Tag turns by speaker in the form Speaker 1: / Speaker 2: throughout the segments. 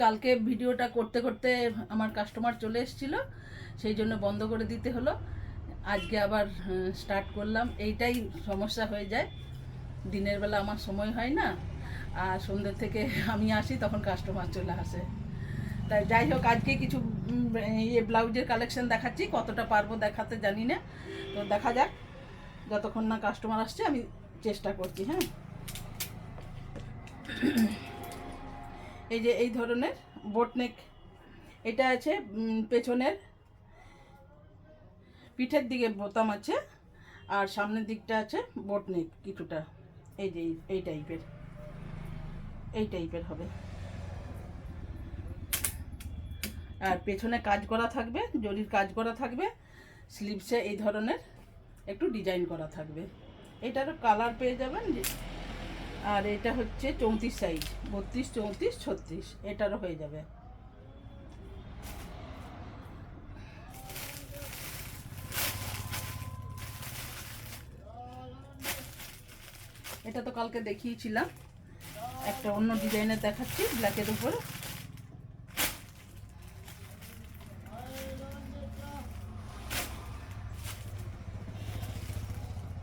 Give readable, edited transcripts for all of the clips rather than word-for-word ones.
Speaker 1: কালকে ভিডিওটা করতে করতে আমার কাস্টমার চলে এসেছিলো, সেই জন্য বন্ধ করে দিতে হলো। আজকে আবার স্টার্ট করলাম। এইটাই সমস্যা হয়ে যায়, দিনের বেলা আমার সময় হয় না, আর সন্ধ্যে থেকে আমি আসি তখন কাস্টমার চলে আসে। তাই যাই হোক, আজকে কিছু ব্লাউজের কালেকশন দেখাচ্ছি, কতটা পারবো দেখাতে জানি না, তো দেখা যাক। যতক্ষণ না কাস্টমার আসছে আমি চেষ্টা করছি। হ্যাঁ, এই যে এই ধরনের বোটনেক, এটা আছে পেছনের পিঠের দিকে বোতাম আছে, আর সামনের দিকটা আছে বোটনেক কিছুটা। এই যে এই টাইপের হবে, আর পেছনে কাজ করা থাকবে, জরির কাজ করা থাকবে, স্লিভসে এই ধরনের একটু ডিজাইন করা থাকবে। এটারও কালার পেয়ে যাবেন। আর এটা হচ্ছে 34 সাইজ, 32, 34, 36, এটারও হয়ে যাবে। এটা তো কালকে দেখিয়েছিলাম, একটা অন্য ডিজাইনের দেখাচ্ছি ব্ল্যাকের উপরে।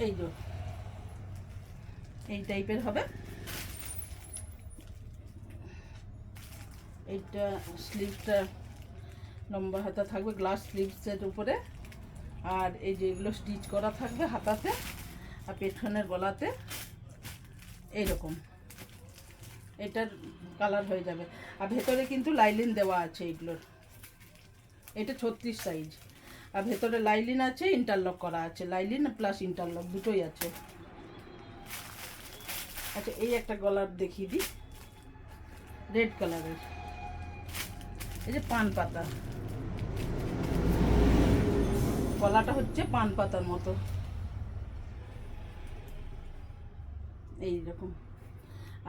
Speaker 1: এই যে এই টাইপের হবে। এইটা স্লিভটা লম্বা হাতা থাকবে, গ্লাস স্লিভসের উপরে, আর এই যে এগুলো স্টিচ করা থাকবে হাতাতে আর পেছনের গলাতে এইরকম। এটার কালার হয়ে যাবে, আর ভেতরে কিন্তু লাইলিন দেওয়া আছে এগুলোর। এটা 36 সাইজ, আর ভেতরে লাইলিন আছে, ইন্টারলক করা আছে, লাইলিন প্লাস ইন্টারলক দুটোই আছে। আচ্ছা, এই একটা গলার দেখিয়ে দিই, রেড কালারের। এই যে পান পাতা, গলাটা হচ্ছে পান পাতার মতো এইরকম,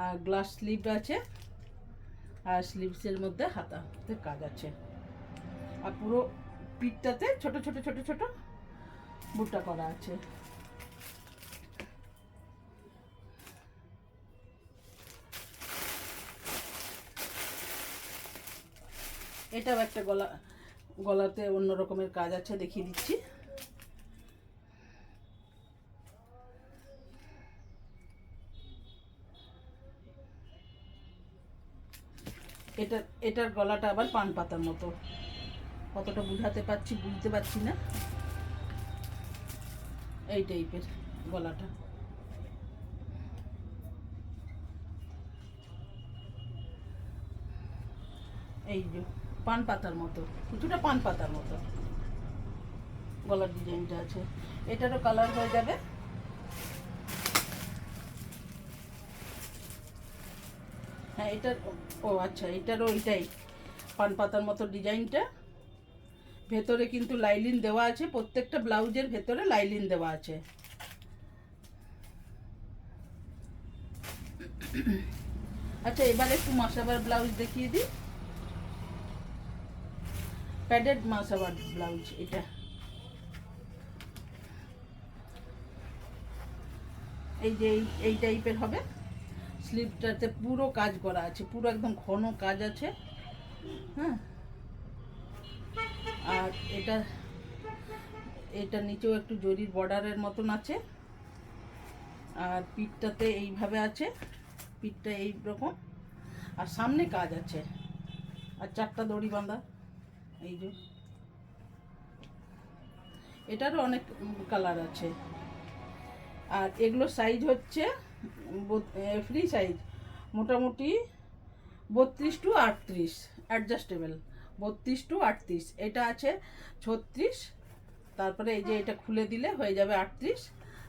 Speaker 1: আর গ্লাস স্লিভ আছে, আর স্লিভসের মধ্যে হাতাতে কাজ আছে, আর পুরো পিঠটাতে ছোট ছোট ছোট ছোট বুটা করা আছে। এটাও একটা গলাতে অন্য রকমের কাজ আছে, দেখিয়ে দিচ্ছি। এটার গলাটা আবার পান পাতার মতো, কতটা বুঝতে পারছি না। এই টাইপের গলাটা, এই যে পান পাতার মতো, কিছুটা পান পাতার মতো গলার ডিজাইনটা আছে। এটারও কালার হয়ে যাবে। হ্যাঁ, এটার, ও আচ্ছা, এটারও এইটাই পান পাতার মতো ডিজাইনটা। ভেতরে কিন্তু লাইলিন দেওয়া আছে, প্রত্যেকটা ব্লাউজের ভেতরে লাইলিন দেওয়া আছে। আচ্ছা, এবার একটু মাসাবার ব্লাউজ দেখিয়ে দিই, প্যাডেড মাসাবার ব্লাউজ। এটা এই যে এই টাইপের হবে, স্লিভটাতে পুরো কাজ করা আছে, পুরো একদম ঘন কাজ আছে। হ্যাঁ, আর এটা নিচেও একটু জরির বর্ডারের মতন আছে, আর পিঠটাতে এইভাবে আছে, পিঠটা এই রকম, আর সামনে কাজ আছে, আর 4টা দড়ি বাঁধা। এই যে এটারও অনেক কালার আছে, আর এগুলো সাইজ হচ্ছে ফ্রি সাইজ, মোটামুটি 32 টু 38, অ্যাডজাস্টেবল 32 টু 38। এটা আছে 36, তারপরে এই যে এটা খুলে দিলে হয়ে যাবে 38,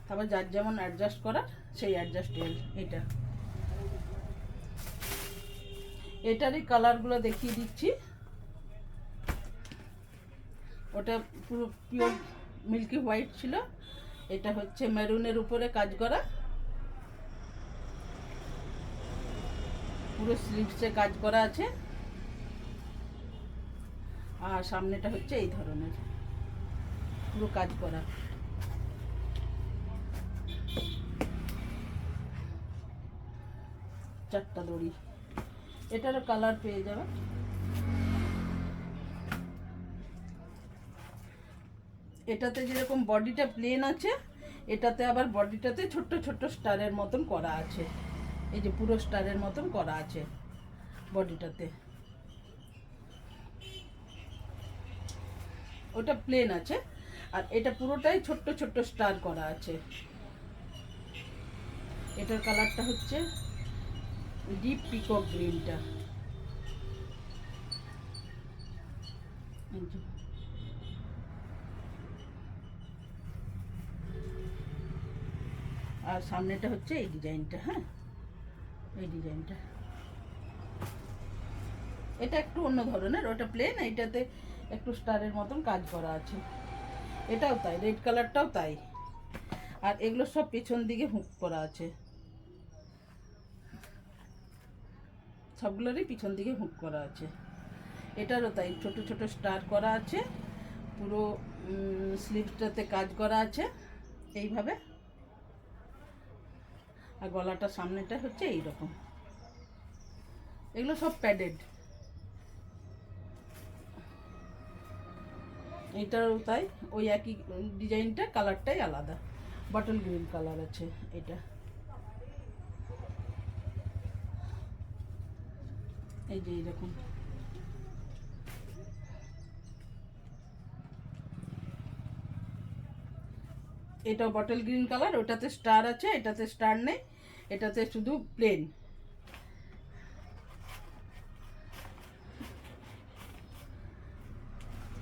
Speaker 1: তারপর যার যেমন অ্যাডজাস্ট করার সেই অ্যাডজাস্টেবল। এটারই কালারগুলো দেখিয়ে দিচ্ছি। ওটা পুরো পিওর মিল্কি হোয়াইট ছিল, এটা হচ্ছে মেরুনের উপরে কাজ করা, পুরো স্লিভসে কাজ করা আছে, আর সামনেটা হচ্ছে এই ধরনের পুরো কাজ করা। 4টা দড়ি, এটারও কালার পেয়ে যাবে। এটাতে যেরকম বডিটা প্লেন আছে, এটাতে আবার বডিটাতে ছোট্ট ছোট্ট স্টারের মতন করা আছে। এই যে পুরো স্টারের মতন করা আছে বডিটাতে, ওটা প্লেন আছে। আর এটা পুরোটাই ছোট্ট ছোট্ট স্টার করা আছে। এটার কালারটা হচ্ছে ডিপ পিকক গ্রিনটা। আর সামনেটা হচ্ছে এই ডিজাইনটা। হ্যাঁ, এই ডিজাইনটা, এটা একটু অন্য ধরনের, ওটা প্লেন, এইটাতে একটু স্টারের মতন কাজ করা আছে। এটাও তাই, রেড কালারটাও তাই। আর এগুলো সব পেছন দিকে হুক করা আছে, সবগুলোরই পিছন দিকে হুক করা আছে। এটারও তাই, ছোট ছোট স্টার করা আছে, পুরো স্লিভসটাতে কাজ করা আছে এইভাবে। আর গলাটা সামনেটা হচ্ছে এইরকম। এগুলো সব প্যাডেড। এটারও তাই, ওই একই ডিজাইনটা, কালারটাই আলাদা, বটল গ্রিন কালার আছে এটা। এই যে এইরকম, এটা বটল গ্রিন কালার, ওটাতে স্টার আছে, এটাতে স্টার নেই, এটাতে শুধু প্লেন।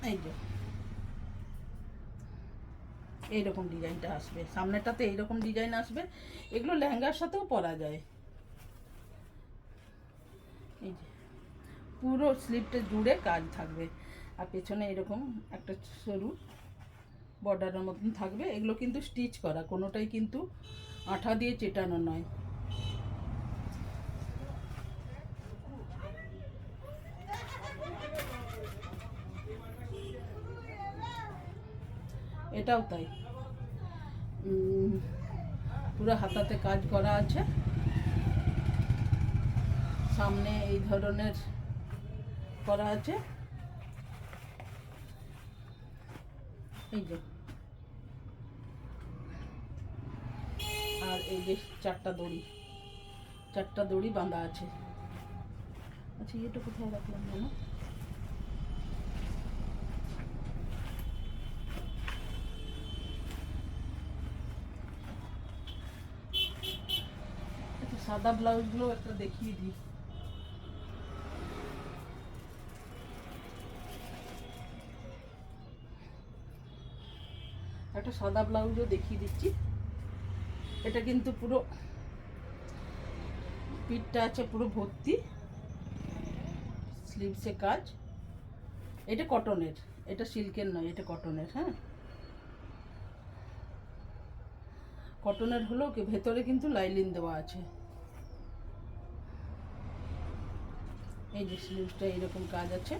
Speaker 1: এই যে এইরকম ডিজাইনটা আসবে, সামনেটাতে এইরকম ডিজাইন আসবে। এগুলো লেহেঙ্গার সাথেও পরা যায়। এই যে পুরো স্লিভটা জুড়ে কাজ থাকবে, আর পেছনে এরকম একটা সরু বর্ডারের মতন থাকবে। এগুলো কিন্তু স্টিচ করা, কোনোটাই কিন্তু আঠা দিয়ে চেটানো নয়। এটাও তাই, পুরো হাতাতে কাজ করা আছে। সামনে এই ধরনের করা আছে, এই যে। আর এই যে চারটা দড়ি বাঁধা আছে। আচ্ছা, এটা কোথায় রাখলাম জানো? সাদা ব্লাউজগুলো একটা দেখিয়ে দিই। একটা সাদা ব্লাউজও দেখিয়ে দিচ্ছি। এটা কিন্তু পুরো পিঠটা আছে পুরো ভর্তি, স্লিভসে কাজ। এটা কটনের, এটা সিল্কের নয়, এটা কটনের। হ্যাঁ, কটনের হলেও কি ভেতরে কিন্তু লাইলিন দেওয়া আছে। এই যে স্লিভসটা এইরকম কাজ আছে,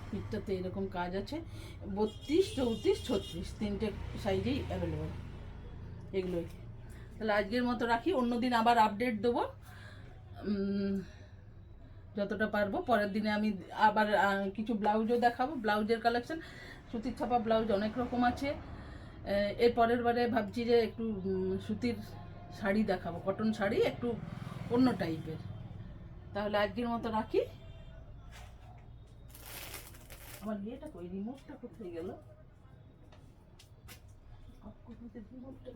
Speaker 1: পিঠটাতে এরকম কাজ আছে। 32, 34, 36 তিনটে সাইজেই অ্যাভেলেবেল এগুলোই। তাহলে আজকের মতো রাখি, অন্যদিন আবার আপডেট দেবো যতটা পারবো। পরের দিনে আমি আবার কিছু ব্লাউজও দেখাবো, ব্লাউজের কালেকশন। সুতির ছাপা ব্লাউজ অনেক রকম আছে। এর পরের বারে ভাবছি যে একটু সুতির শাড়ি দেখাবো, কটন শাড়ি একটু অন্য টাইপের। তাহলে আজকের মতো রাখি। আমার ইয়েটা কই, রিমোটটা কোথায় গেল? রিমোটটা